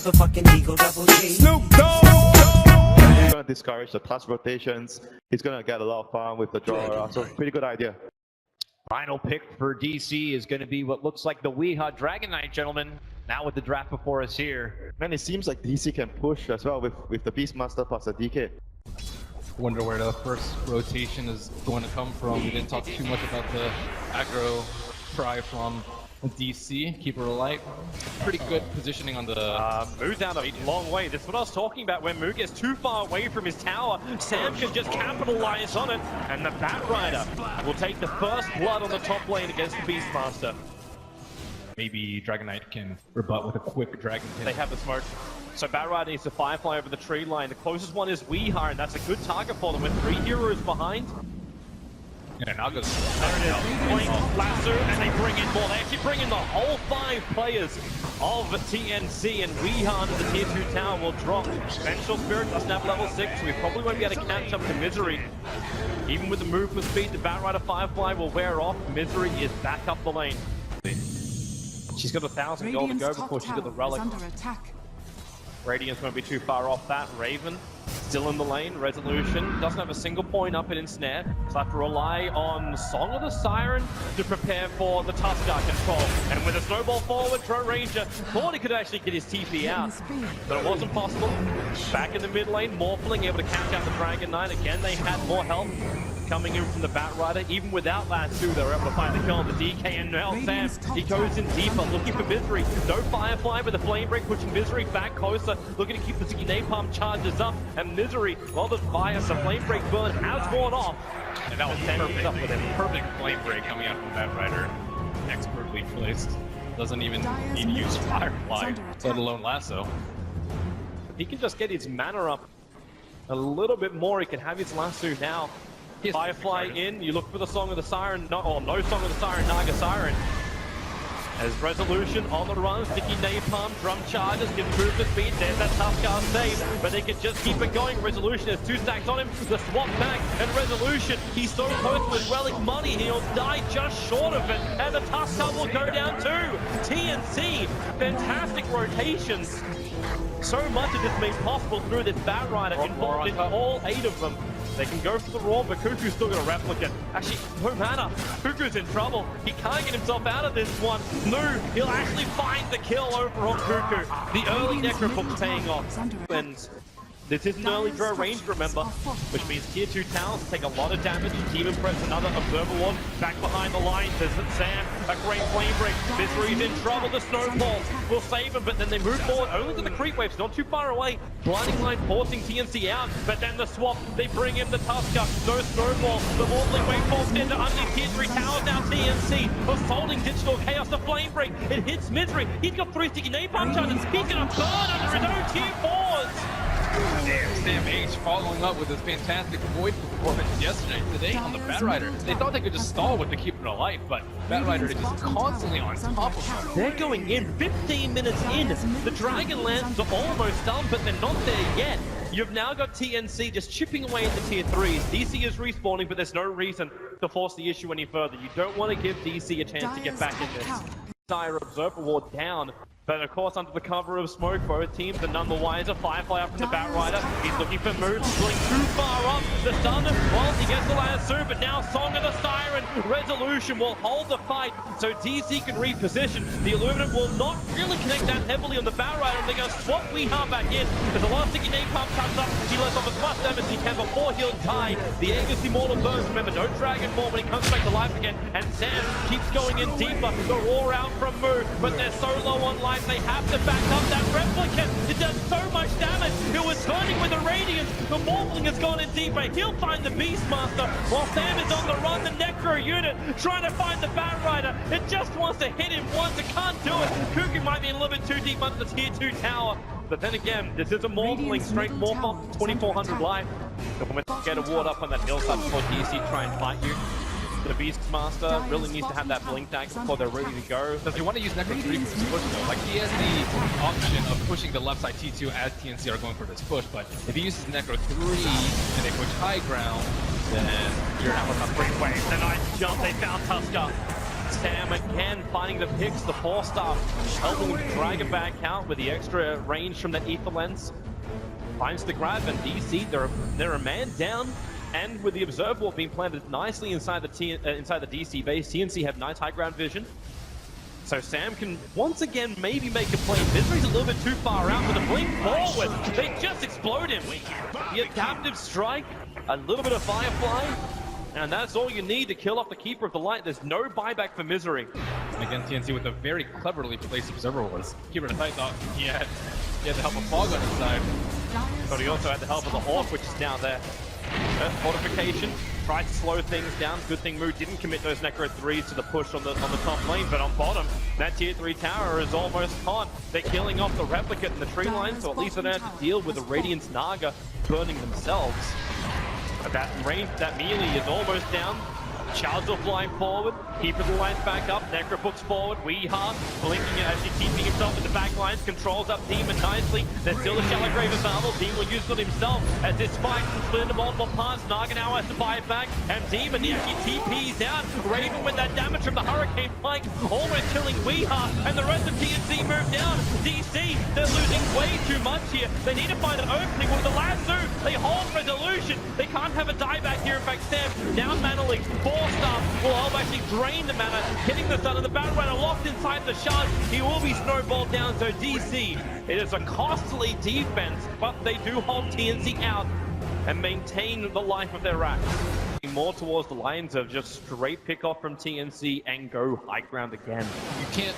motherfucking Eagle Double G. Snoop Dogg! He's going to discourage the plus rotations. He's going to get a lot of fun with the draw. So pretty good idea. Final pick for DC is going to be what looks like the Weeha Dragon Knight, gentlemen. Now with the draft before us here. Man, it seems like DC can push as well with the Beastmaster plus the DK. Wonder where the first rotation is going to come from. We didn't talk too much about the aggro pry from DC. Keep her alight. Pretty good positioning on the... Moo's down a long way. That's what I was talking about. When Moo gets too far away from his tower, Sam can just capitalize on it. And the Bat Rider will take the first blood on the top lane against the Beastmaster. Maybe Dragon Knight can rebut with a quick Dragon Pin. They have the smoke. So Bat Rider needs to Firefly over the tree line. The closest one is Weeha, and that's a good target for them with 3 heroes behind. Yeah, now goes. There it is. Playing Lasso, and they bring in more. They actually bring in the whole 5 players of TNC, and Weeha under the tier 2 tower will drop. Vengeful Spirit doesn't have level 6, so we probably won't be able to catch up to Misery. Even with the movement speed, the Bat Rider Firefly will wear off. Misery is back up the lane. She's got 1,000 gold to go before she's got the relic. Radiant's won't be too far off that. Raven still in the lane. Resolution doesn't have a single point up in Ensnare. So have to rely on Song of the Siren to prepare for the Tuskar control. And with a snowball forward, Drow Ranger thought he could actually get his TP out, but it wasn't possible. Back in the mid lane, Morphling able to catch out the Dragon Knight. Again, they had more help coming in from the Bat Rider. Even without Lasso, they were able to find the kill on the DK, and now Sam, he goes in deeper, looking for Misery. No Firefly, but the Flame Break pushing Misery back closer, looking to keep the Sticky Napalm charges up, and Misery, well, the fire, the Flame Break burn has worn off. And that was perfect. Up with a perfect Flame Break coming out from Bat Rider. Expertly placed. Doesn't even need to use Firefly, let alone Lasso. If he can just get his mana up a little bit more, he can have his Lasso now. Firefly in, you look for the Song of the Siren, no Song of the Siren, Naga Siren. As Resolution on the run, Sticky Napalm, drum charges, can move the speed, there's that Tuskar save, but they can just keep it going. Resolution has 2 stacks on him, the swap back, and Resolution, he's so close with Relic Money, he'll die just short of it, and the Tuskar will go down too. TNC, fantastic rotations. So much of this made possible through this Bat Rider, involved in all 8 of them. They can go for the Raw, but Cuckoo's still got a replicant. Actually, no matter. Cuckoo's in trouble. He can't get himself out of this one. No, he'll actually find the kill over on Cuckoo. The early Necropook's paying off. And this isn't early Drow range, remember, which means tier 2 towers take a lot of damage. Team Impress another Observer Ward back behind the lines. There's Sam, a great Flame Break. Misery's in trouble. The Snowfall will save him, but then they move forward only to the creep waves, not too far away. Blinding Line forcing TNC out, but then the swap, they bring in the Tuskar. No Snowball. The Warbling Wave falls into underneath tier 3 towers now. TNC assaulting Digital Chaos. The Flame Break, it hits Misery. He's got 3 Sticky Napalm charges. He's gonna burn under his own tier 4s. Damn, Sam H following up with his fantastic Void performance yesterday. Today on the Bat Rider, they thought they could just stall with the Keep It Alive, but Bat Rider is just constantly on top of them. They're going in 15 minutes in. The Dragonlance are almost done, but they're not there yet. You've now got TNC just chipping away at the tier 3s. DC is respawning, but there's no reason to force the issue any further. You don't want to give DC a chance to get back in this. Dire Observer Ward down. But of course, under the cover of smoke, both teams are none the wiser. Firefly up from the Bat Rider. He's looking for moves, going too far off. The stun, well, he gets the Lasso, but now Song of the Siren. Resolution will hold the fight, so DC can reposition. The Illuminate will not really connect that heavily on the Bat Rider, and they're going to swap Weeha back in. As the last Sticky Napalm comes up, he lets off as much damage as he can before he'll die. The Aegis Immortal burns, remember, no Dragon Ball when he comes back to life again, and Sam keeps going in deeper. The roar out from Moo, but they're so low on life. They have to back up that replicant. It does so much damage. It was turning with the Radiance. The Morphling has gone in deeper. He'll find the Beastmaster while Sam is on the run. The Necro unit trying to find the Bat Rider. It just wants to hit him once. It can't do it. Cuckoo might be a little bit too deep under the tier 2 tower. But then again, this is a Morphling, straight Morph up, 2400 life. Get a ward up on that hillside before DC try and fight you. The Beastmaster really needs to have that blink dagger before they're ready to go. So if you want to use Necro 3 for this push though, like he has the option of pushing the left side T2 as TNC are going for this push, but if he uses Necro 3 and they push high ground, then you're out with a Great wave, the nice jump, they found Tuskar. Sam again finding the picks, the 4-star, helping him drag it back out with the extra range from the ether lens. Finds the grab, and DC, they're a man down, and with the observer being planted nicely inside the DC base, TNC have nice high ground vision. So Sam can once again maybe make a play. Misery's a little bit too far out with a blink forward. They just explode him. The adaptive strike, a little bit of Firefly, and that's all you need to kill off the Keeper of the Light. There's no buyback for Misery. And again, TNC with a very cleverly placed observer was. Keeper of the Light thought he had the help of Fog on his side. But he also had the help of the Hawk, which is now there. Fortification, tried to slow things down. Good thing Moo didn't commit those Necro 3s to the push on the top lane, but on bottom, that tier 3 tower is almost caught. They're killing off the Replicant in the tree line, so at least they don't have to deal with the Radiance Naga burning themselves. But that range, that melee is almost down. Charles will fly forward, Keeper of the Light back up, Necro books forward, Weehaw blinking it, actually keeping himself in the back lines, controls up Demon nicely. There's still a Shallow Grave available, Demon will use it himself as this fight can split into multiple parts. Naga now has to buy it back, and Demon, he actually TP's out. Raven with that damage from the Hurricane Flank, almost killing Weehaw, and the rest of TNC move down. DC, they're losing way too much here. They need to find an opening with the lasso. They hold Resolution. They can't have a dieback here. In fact, Sam down Manolink, 4-star will help actually drain the mana, hitting the stun of the Battle Runner locked inside the shard. He will be snowballed down, so DC, it is a costly defense, but they do hold TNC out and maintain the life of their racks. More towards the lines of just straight pick off from TNC and go high ground again. You can't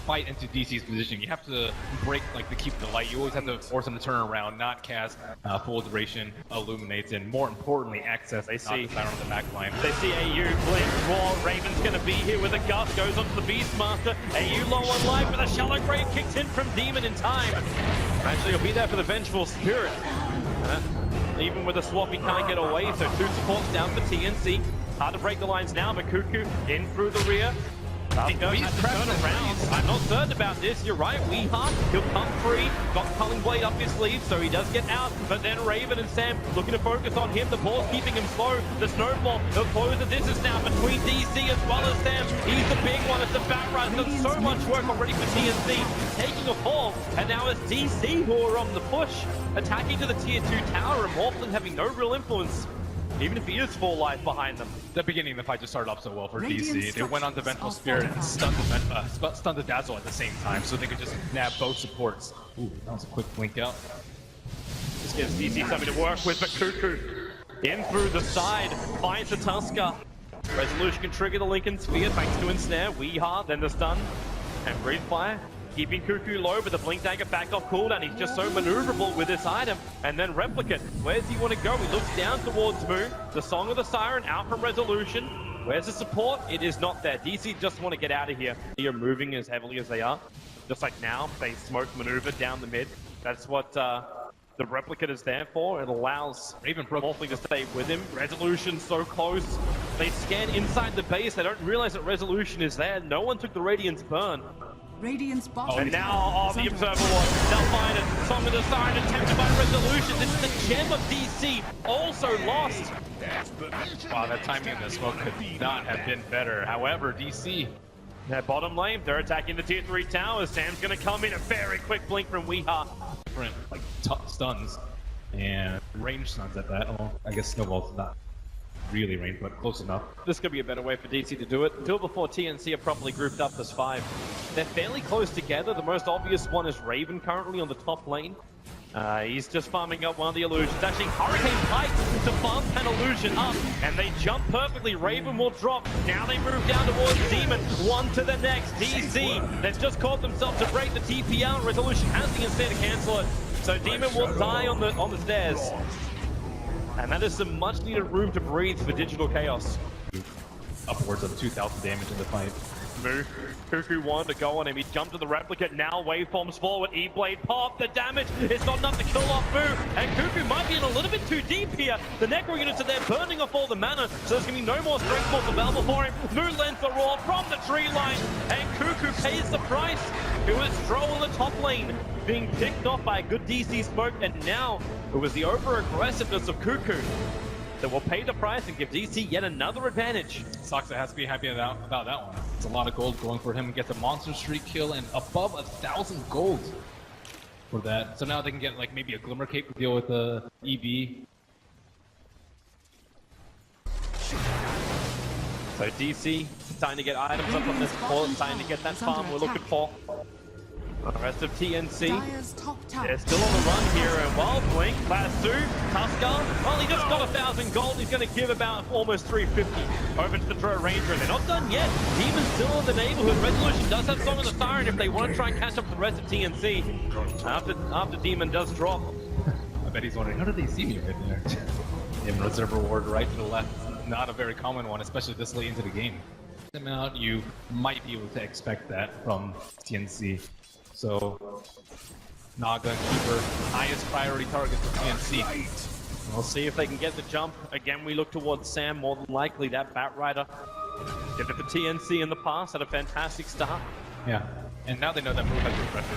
fight into DC's position. You have to break like the Keep of the Light. You always have to force them to turn around, not cast full duration illuminates, and more importantly, access They see Siren on the back line. They see AU blink, Raw, Raven's gonna be here with a gust, goes onto the Beastmaster. AU low on life, but a Shallow Grave kicks in from Demon in time. Actually, he'll be there for the Vengeful Spirit. Even with a swap, he can't get away, so 2 supports down for TNC. Hard to break the lines now, but Cuckoo in through the rear. He's going to turn around. I'm not certain about this. You're right. Weehaw, he'll come free. Got Culling Blade up his sleeve, so he does get out. But then Raven and Sam looking to focus on him. The ball's keeping him slow. The snowball, he'll close the distance now between DC as well as Sam. He's the big one. It's the back run. Done so much work already for TNC. Taking a fall. And now it's DC who are on the push. Attacking to the tier 2 tower, and Morphling having no real influence. Even if he is full life behind them. The beginning of the fight just started off so well for DC. They went on to Vengeful Spirit and stunned the Dazzle at the same time, so they could just nab both supports. Ooh, that was a quick blink out. This gives DC something to work with, but Cuckoo in through the side, finds the Tusker. Resolution can trigger the Lincoln Sphere thanks to Ensnare. Weehaw, then the stun, and Breathe Fire. Keeping Cuckoo low, but the Blink Dagger back off cooldown. He's just so maneuverable with this item. And then Replicant. Where does he want to go? He looks down towards Moo. The Song of the Siren out from Resolution. Where's the support? It is not there. DC just want to get out of here. They are moving as heavily as they are. Just like now, they smoke maneuver down the mid. That's what the Replicant is there for. It allows Raven Morphling to stay with him. Resolution so close. They scan inside the base. They don't realize that Resolution is there. No one took the Radiance Burn. Radiant's bottom. And now, the Observer Watch. They'll find it. Song of the Siren attempted by Resolution. This is the gem of DC. Also lost. Wow, that timing in the smoke could not have been better. However, DC. That bottom lane, they're attacking the tier 3 towers. Sam's gonna come in. A very quick blink from Weehaw. Different, like, stuns. And range stuns at that. Oh, I guess Snowball's not really range, but close enough. This could be a better way for DC to do it. Until before TNC are properly grouped up as 5. They're fairly close together. The most obvious one is Raven currently on the top lane. He's just farming up one of the illusions. Actually, Hurricane Pike to farm an illusion up, and they jump perfectly. Raven will drop. Now they move down towards Demon. One to the next. DC, they've just caught themselves to break the TP out. Resolution has the instant to cancel it. So Demon will die on the stairs. And that is some much needed room to breathe for Digital Chaos. Upwards of 2,000 damage in the fight. Moo. Cuckoo wanted to go on him. He jumped to the Replicant. Now waveforms forward. E-Blade pop. The damage is not enough to kill off Moo. And Cuckoo might be in a little bit too deep here. The Necro units are there burning off all the mana. So there's going to be no more strength balls available for him. Moo lends the roar from the tree line. And Cuckoo pays the price. It was Stroll in the top lane being picked off by a good DC smoke. And now it was the over-aggressiveness of Cuckoo that will pay the price and give DC yet another advantage. Soxa has to be happy about that one. It's a lot of gold going for him and gets a monster streak kill and above 1,000 gold for that. So now they can get like maybe a Glimmer Cape to deal with the EB. So DC starting to get items up on this court, starting to get that farm we're looking for. The rest of TNC, they're still on the run here, and Wild Wing, Lasso, Tusker, well, he just got 1,000 gold. He's going to give about almost 350 over to the Throw Ranger, and they're not done yet. Demon's still in the neighborhood. Resolution does have Song of the Siren if they want to try and catch up to the rest of TNC after Demon does drop. I bet he's wondering, how did they see me right there? Demon Reserve Reward right to the left. Not a very common one, especially this late into the game. Out, you might be able to expect that from TNC. So, Naga and Keeper, highest priority target for TNC. We'll see if they can get the jump. Again, we look towards Sam, more than likely that Bat Rider. Did it for TNC in the past, had a fantastic start. Yeah, and now they know that move has pressure.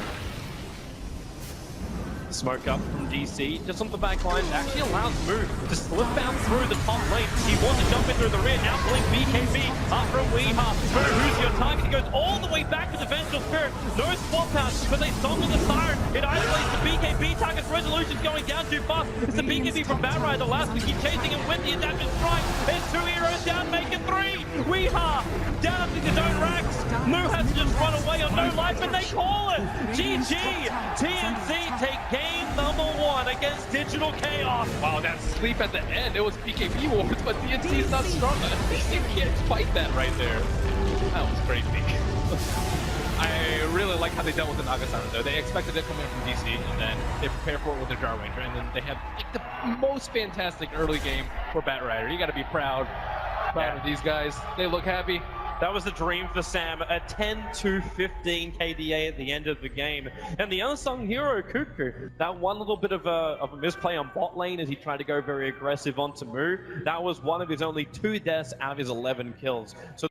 Smoke up from DC, just on the back line, actually allows Move to slip out through the top lane. He wants to jump in through the rear, now pulling BKB up from Weeha. Move, who's your target? He goes all the way back to the Vengeful Spirit. No swap out, but they Song of the Siren. It isolates the BKB target. Resolution's going down too fast. It's the BKB from Batrider. The last to keep chasing him with the adaptive strike. There's 2 heroes down, make it 3. Weeha down to his own racks. Move has to just run away on no life, and they call it. GG! TNC take game number 1 against Digital Chaos. Wow, that sleep at the end, it was BKB wars, but TNC is not strong enough. You can't fight that right there. That was crazy. I really like how they dealt with the Naga Siren though. They expected it coming from DC, and then they prepare for it with their Jar Ranger, and then they had like the most fantastic early game for Bat Rider. You gotta be proud of these guys. They look happy. That was a dream for Sam, a 10-15 KDA at the end of the game. And the unsung hero, Cuckoo, that one little bit of a misplay on bot lane as he tried to go very aggressive onto Moo, that was one of his only 2 deaths out of his 11 kills. So